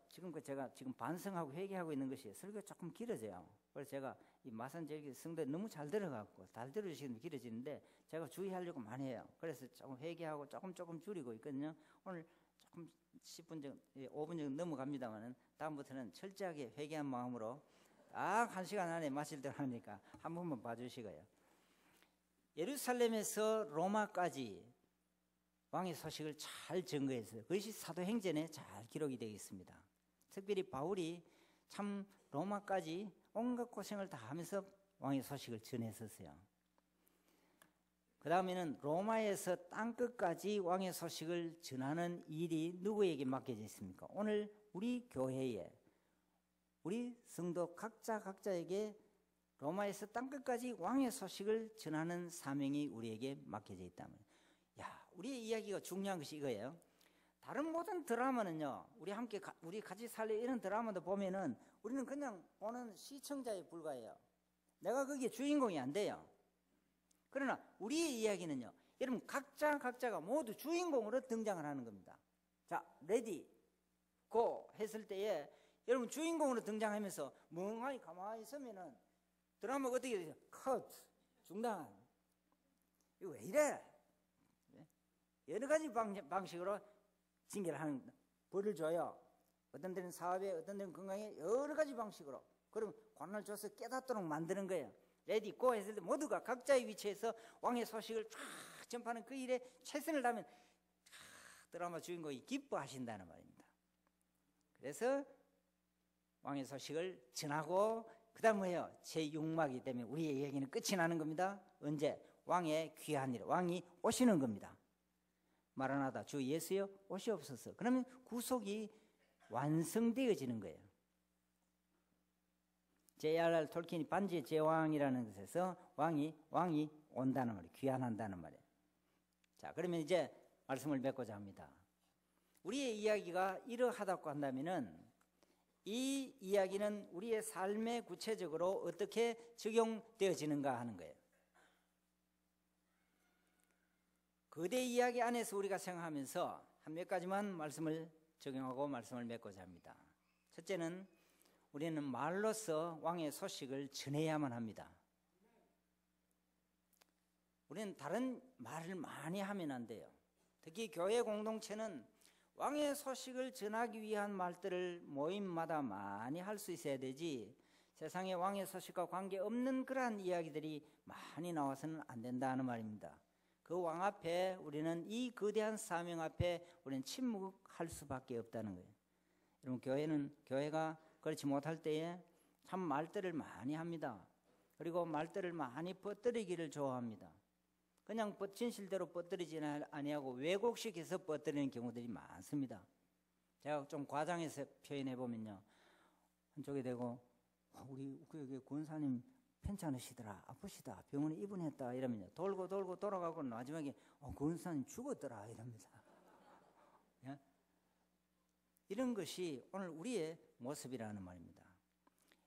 제가 지금 반성하고 회개하고 있는 것이, 설교가 조금 길어져요. 그래서 제가 이 마산제일 성도에 너무 잘 들어갔고, 잘 들어주시면 길어지는데 제가 주의하려고 많이 해요. 그래서 조금 회개하고 조금 줄이고 있거든요. 오늘 조금 10분 정도, 5분 정도 넘어갑니다만은 다음부터는 철저하게 회개한 마음으로 딱 1시간 안에 마칠 대로 하니까 한 번만 봐주시고요. 예루살렘에서 로마까지 왕의 소식을 잘 증거했어요. 그것이 사도행전에 잘 기록이 되어 있습니다. 특별히 바울이 참 로마까지 온갖 고생을 다 하면서 왕의 소식을 전했었어요. 그 다음에는 로마에서 땅끝까지 왕의 소식을 전하는 일이 누구에게 맡겨져 있습니까? 오늘 우리 교회에, 우리 성도 각자에게 로마에서 땅끝까지 왕의 소식을 전하는 사명이 우리에게 맡겨져 있다면, 우리의 이야기가 중요한 것이 이거예요. 다른 모든 드라마는요, 우리 같이 살래 이런 드라마도 보면은 우리는 그냥 보는 시청자에 불과해요. 내가 거기에 주인공이 안 돼요. 그러나 우리의 이야기는요, 여러분 각자가 모두 주인공으로 등장을 하는 겁니다. 자, 레디, 고 했을 때에 여러분 주인공으로 등장하면서 멍하니 가만히 있으면은 드라마가 어떻게 되죠? 컷, 중단. 이거 왜 이래? 여러 가지 방식으로 징계를 하는, 벌을 줘요. 어떤 데는 사업에, 어떤 데는 건강에, 여러 가지 방식으로. 그럼 관을 줘서 깨닫도록 만드는 거예요. 레디 고 했을 때 모두가 각자의 위치에서 왕의 소식을 쫙 전파하는 그 일에 최선을 다하면 드라마 주인공이 기뻐하신다는 말입니다. 그래서 왕의 소식을 전하고 그 다음 뭐예요? 제6막이기 때문에 우리의 얘기는 끝이 나는 겁니다. 언제? 왕의 귀한 일, 왕이 오시는 겁니다. 마라나다, 주 예수여 오시옵소서. 그러면 구속이 완성되어지는 거예요. J.R.R. 톨킨이 반지의 제왕이라는 것에서 왕이 온다는 말이에요. 귀환한다는 말이에요. 자, 그러면 이제 말씀을 맺고자 합니다. 우리의 이야기가 이러하다고 한다면은 이 이야기는 우리의 삶에 구체적으로 어떻게 적용되어지는가 하는 거예요. 거대 이야기 안에서 우리가 생각하면서 한 몇 가지만 말씀을 적용하고 말씀을 맺고자 합니다. 첫째는 우리는 말로서 왕의 소식을 전해야만 합니다. 우리는 다른 말을 많이 하면 안 돼요. 특히 교회 공동체는 왕의 소식을 전하기 위한 말들을 모임마다 많이 할 수 있어야 되지, 세상에 왕의 소식과 관계없는 그러한 이야기들이 많이 나와서는 안 된다는 말입니다. 그 왕 앞에 우리는, 이 거대한 사명 앞에 우리는 침묵할 수밖에 없다는 거예요. 여러분, 교회가 그렇지 못할 때에 참 말들을 많이 합니다. 그리고 말들을 많이 뻗뜨리기를 좋아합니다. 그냥 진실대로 뻗뜨리지 아니하고 왜곡시켜서 뻗뜨리는 경우들이 많습니다. 제가 좀 과장해서 표현해 보면요, 한쪽에 대고 우리 여기 권사님 편찮으시더라, 아프시다, 병원에 입원했다 이러면요, 돌고 돌아가고 마지막에 권사님 죽었더라 이럽니다. 예? 이런 것이 오늘 우리의 모습이라는 말입니다.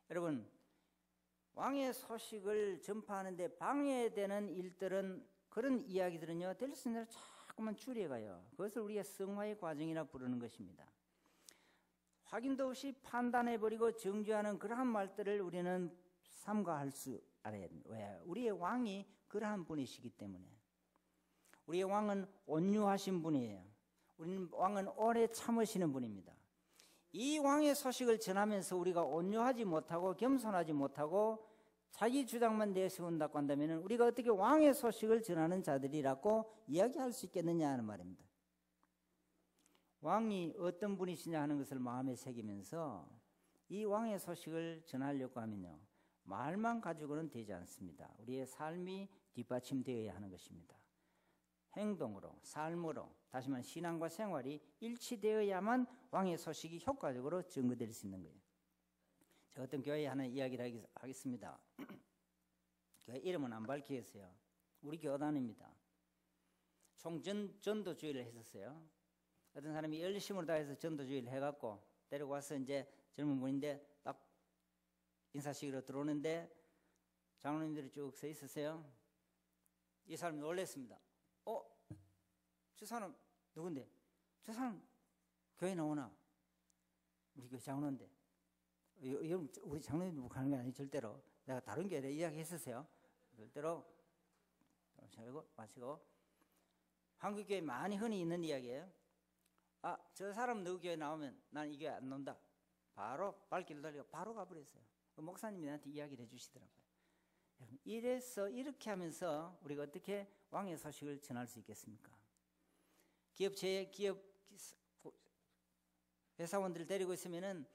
여러분, 왕의 소식을 전파하는데 방해되는 일들은, 그런 이야기들은요, 될 수 있는 대로 자꾸만 줄여가요. 그것을 우리가 성화의 과정이라 부르는 것입니다. 확인도 없이 판단해버리고 정죄하는 그러한 말들을 우리는 삼가할 수 알아야 됩니다. 왜? 우리의 왕이 그러한 분이시기 때문에. 우리의 왕은 온유하신 분이에요. 우리는 왕은 오래 참으시는 분입니다. 이 왕의 소식을 전하면서 우리가 온유하지 못하고 겸손하지 못하고 자기 주장만 내세운다고 한다면 우리가 어떻게 왕의 소식을 전하는 자들이라고 이야기할 수 있겠느냐 하는 말입니다. 왕이 어떤 분이시냐 하는 것을 마음에 새기면서 이 왕의 소식을 전하려고 하면요, 말만 가지고는 되지 않습니다. 우리의 삶이 뒷받침되어야 하는 것입니다. 행동으로, 삶으로, 다시 말해 신앙과 생활이 일치되어야만 왕의 소식이 효과적으로 전거될 수 있는 거예요. 제가 어떤 교회에 하는 이야기를 하겠습니다. 교회 이름은 안 밝히겠어요. 우리 교단입니다. 전도주의를 했었어요. 어떤 사람이 열심으로 다해서 전도주의를 해갖고 데리고 와서 이제 젊은 분인데 딱 인사식으로 들어오는데 장로님들이 쭉 서 있었어요. 이 사람이 놀랐습니다. 저 사람 누군데? 저 사람 교회 나오나? 우리 교회 장로인데. 여러분, 우리 장로님도 가는 게 아니에요. 절대로. 내가 다른 교회에 이야기했었어요. 절대로. 마시고. 한국 교회 많이 흔히 있는 이야기예요. 저 사람 누구 교회 나오면 난 이 교회 안 논다. 바로 발길을 돌리고 바로 가버렸어요. 목사님이 나한테 이야기를 해주시더라고요. 이래서 이렇게 하면서 우리가 어떻게 왕의 소식을 전할 수 있겠습니까? 기업체에 기업 회사원들을 데리고 있으면은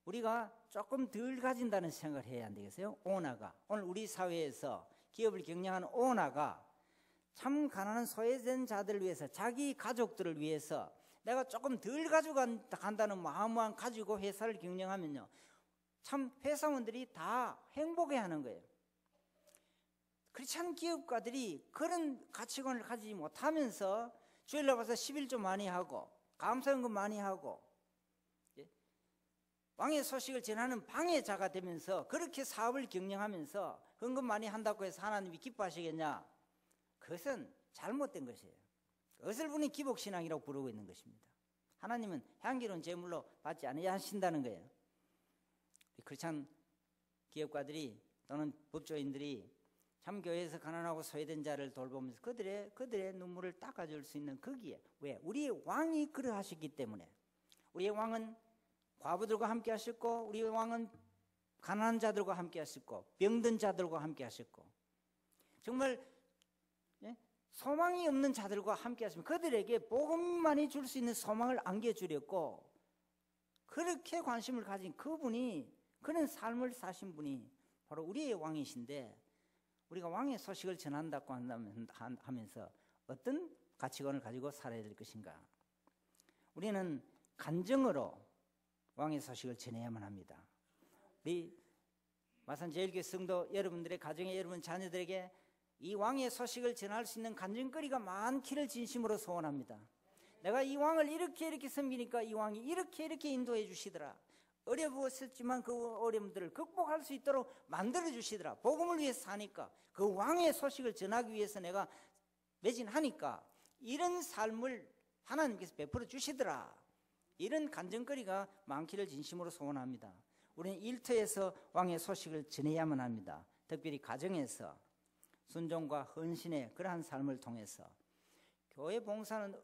우리가 조금 덜 가진다는 생각을 해야 안 되겠어요? 오너가 오늘 우리 사회에서 기업을 경영하는 오너가 참 가난한 소외된 자들을 위해서 자기 가족들을 위해서 내가 조금 덜 가져간다는 마음만 가지고 회사를 경영하면요 참 회사원들이 다 행복해하는 거예요. 그렇지 않은 기업가들이 그런 가치관을 가지지 못하면서 주일날 와서 11조 많이 하고 감사연금 많이 하고 왕의 소식을 전하는 방해자가 되면서 그렇게 사업을 경영하면서 헌금 많이 한다고 해서 하나님이 기뻐하시겠냐? 그것은 잘못된 것이에요. 그것을 분이 기복신앙이라고 부르고 있는 것입니다. 하나님은 향기로운 제물로 받지 않아야 하신다는 거예요. 그렇지 않은 기업가들이 또는 법조인들이 참 교회에서 가난하고 소외된 자를 돌보면서 그들의 눈물을 닦아줄 수 있는 거기에 왜? 우리의 왕이 그러하셨기 때문에. 우리의 왕은 과부들과 함께 하셨고 우리의 왕은 가난한 자들과 함께 하셨고 병든 자들과 함께 하셨고 정말 소망이 없는 자들과 함께 하시면 그들에게 복음만이 줄 수 있는 소망을 안겨주렸고 그렇게 관심을 가진 그분이 그런 삶을 사신 분이 바로 우리의 왕이신데 우리가 왕의 소식을 전한다고 하면서 어떤 가치관을 가지고 살아야 될 것인가? 우리는 간증으로 왕의 소식을 전해야만 합니다. 우리 마산제일교회 성도 여러분들의 가정에 여러분 자녀들에게 이 왕의 소식을 전할 수 있는 간증거리가 많기를 진심으로 소원합니다. 내가 이 왕을 이렇게 섬기니까 이 왕이 이렇게 인도해 주시더라. 어려웠었지만 그 어려움들을 극복할 수 있도록 만들어 주시더라. 복음을 위해서 사니까 그 왕의 소식을 전하기 위해서 내가 매진하니까 이런 삶을 하나님께서 베풀어 주시더라. 이런 간증거리가 많기를 진심으로 소원합니다. 우리는 일터에서 왕의 소식을 전해야만 합니다. 특별히 가정에서 순종과 헌신의 그러한 삶을 통해서 교회 봉사는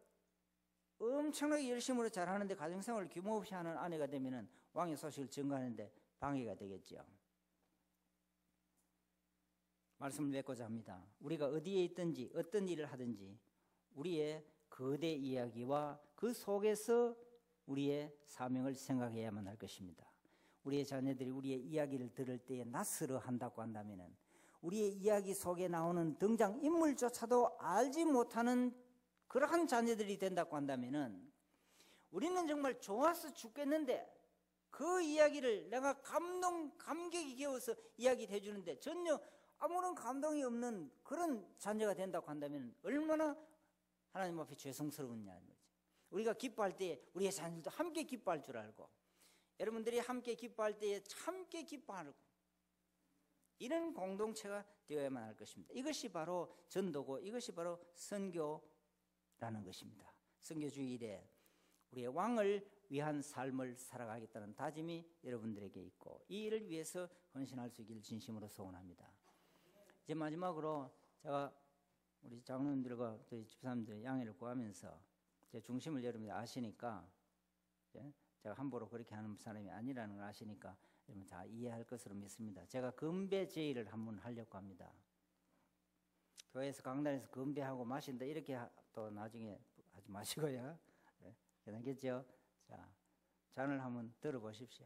엄청나게 열심으로 잘하는데 가정생활을 규모 없이 하는 아내가 되면 왕의 소식을 전가하는데 방해가 되겠죠. 말씀을 맺고자 합니다. 우리가 어디에 있든지 어떤 일을 하든지 우리의 거대 이야기와 그 속에서 우리의 사명을 생각해야만 할 것입니다. 우리의 자녀들이 우리의 이야기를 들을 때에 낯설어 한다고 한다면 우리의 이야기 속에 나오는 등장인물조차도 알지 못하는 그러한 자녀들이 된다고 한다면 우리는 정말 좋아서 죽겠는데 그 이야기를 내가 감격이 겨워서 이야기를 해주는데 전혀 아무런 감동이 없는 그런 자녀가 된다고 한다면 얼마나 하나님 앞에 죄송스러웠냐. 우리가 기뻐할 때에 우리의 자녀들도 함께 기뻐할 줄 알고 여러분들이 함께 기뻐할 때에 함께 기뻐하고 이런 공동체가 되어야만 할 것입니다. 이것이 바로 전도고 이것이 바로 선교라는 것입니다. 선교주일에 우리의 왕을 위한 삶을 살아가겠다는 다짐이 여러분들에게 있고 이 일을 위해서 헌신할 수 있기를 진심으로 소원합니다. 이제 마지막으로 제가 우리 장로님들과 저희 집사람들 양해를 구하면서 제 중심을 여러분이 아시니까 제가 함부로 그렇게 하는 사람이 아니라는 걸 아시니까 여러분 다 이해할 것으로 믿습니다. 제가 건배 제의를 한번 하려고 합니다. 교회에서 강단에서 건배하고 마신다 이렇게 또 나중에 하지 마시고요. 네, 괜찮겠죠? 자, 잔을 한번 들어보십시오.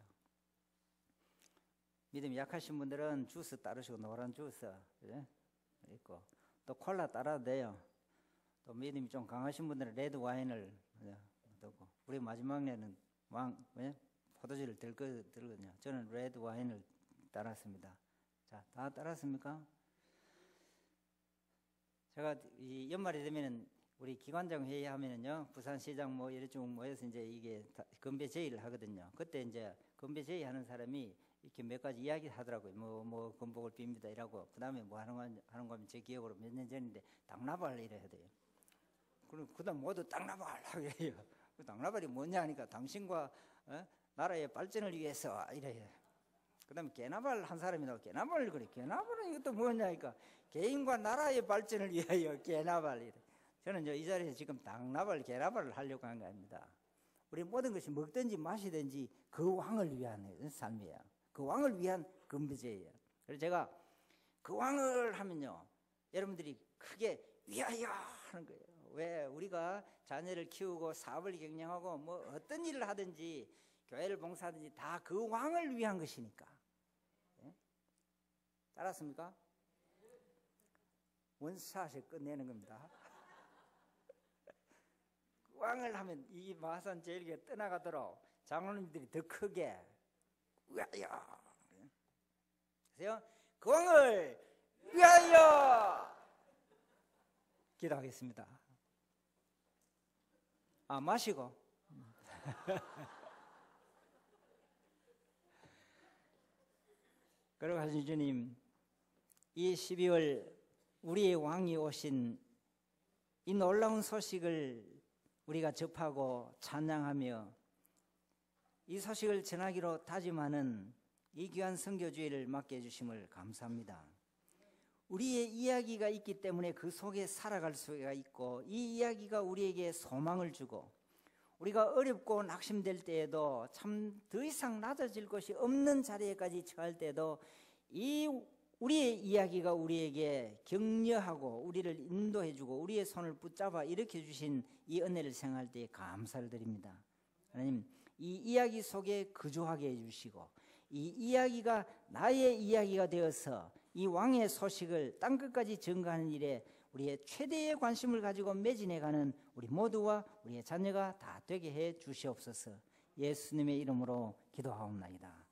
믿음이 약하신 분들은 주스 따르시고 노란 주스 있고 또 콜라 따라도 돼요. 또 믿음이 좀 강하신 분들은 레드 와인을 넣고 우리 마지막 날은 포도주를 들거든요. 저는 레드 와인을 따랐습니다. 자, 다 따랐습니까? 제가 이 연말이 되면은 우리 기관장 회의하면은요 부산시장 뭐 이래 쭉 모여서 이제 이게 건배 제의를 하거든요. 그때 이제 건배 제의 하는 사람이 이렇게 몇 가지 이야기 하더라고요. 뭐 건복을 빕니다 이라고. 그 다음에 뭐 하는 거면 제 기억으로 몇 년 전인데 당나발 이래야 돼요. 그 다음 모두 당나발 하게요. 그 당나발이 뭐냐 하니까 당신과 나라의 발전을 위해서 이래요. 그 다음에 개나발 한 사람이 나와 개나발을 그래. 개나발은 이것도 뭐냐 하니까 개인과 나라의 발전을 위하여 개나발 이래. 저는 이 자리에서 지금 당나발 개나발을 하려고 한 겁니다. 우리 모든 것이 먹든지 마시든지 그 왕을 위한 삶이에요. 그 왕을 위한 건배제예요. 그래서 제가 그 왕을 하면요 여러분들이 크게 위하여 하는 거예요. 왜 우리가 자녀를 키우고 사업을 경영하고 뭐 어떤 일을 하든지 교회를 봉사하든지 다 그 왕을 위한 것이니까. 예? 알았습니까? 원샷에 끝내는 겁니다. 왕을 하면 이 마산 제일교회 떠나가도록 장로님들이 더 크게 위하여, 그래서 그 왕을 위하여 기도하겠습니다. 마시고 그리고 하신 주님, 이 12월 우리의 왕이 오신 이 놀라운 소식을 우리가 접하고 찬양하며 이 소식을 전하기로 다짐하는 이 귀한 선교주의를 맡게 해주심을 감사합니다. 우리의 이야기가 있기 때문에 그 속에 살아갈 수가 있고, 이 이야기가 우리에게 소망을 주고, 우리가 어렵고 낙심될 때에도 참 더 이상 낮아질 것이 없는 자리에까지 처할 때도 이 우리의 이야기가 우리에게 격려하고 우리를 인도해주고 우리의 손을 붙잡아 일으켜 주신 이 은혜를 생각할 때 감사를 드립니다. 하나님, 이 이야기 속에 거주하게 해주시고 이 이야기가 나의 이야기가 되어서 이 왕의 소식을 땅끝까지 전가하는 일에 우리의 최대의 관심을 가지고 매진해가는 우리 모두와 우리의 자녀가 다 되게 해 주시옵소서. 예수님의 이름으로 기도하옵나이다.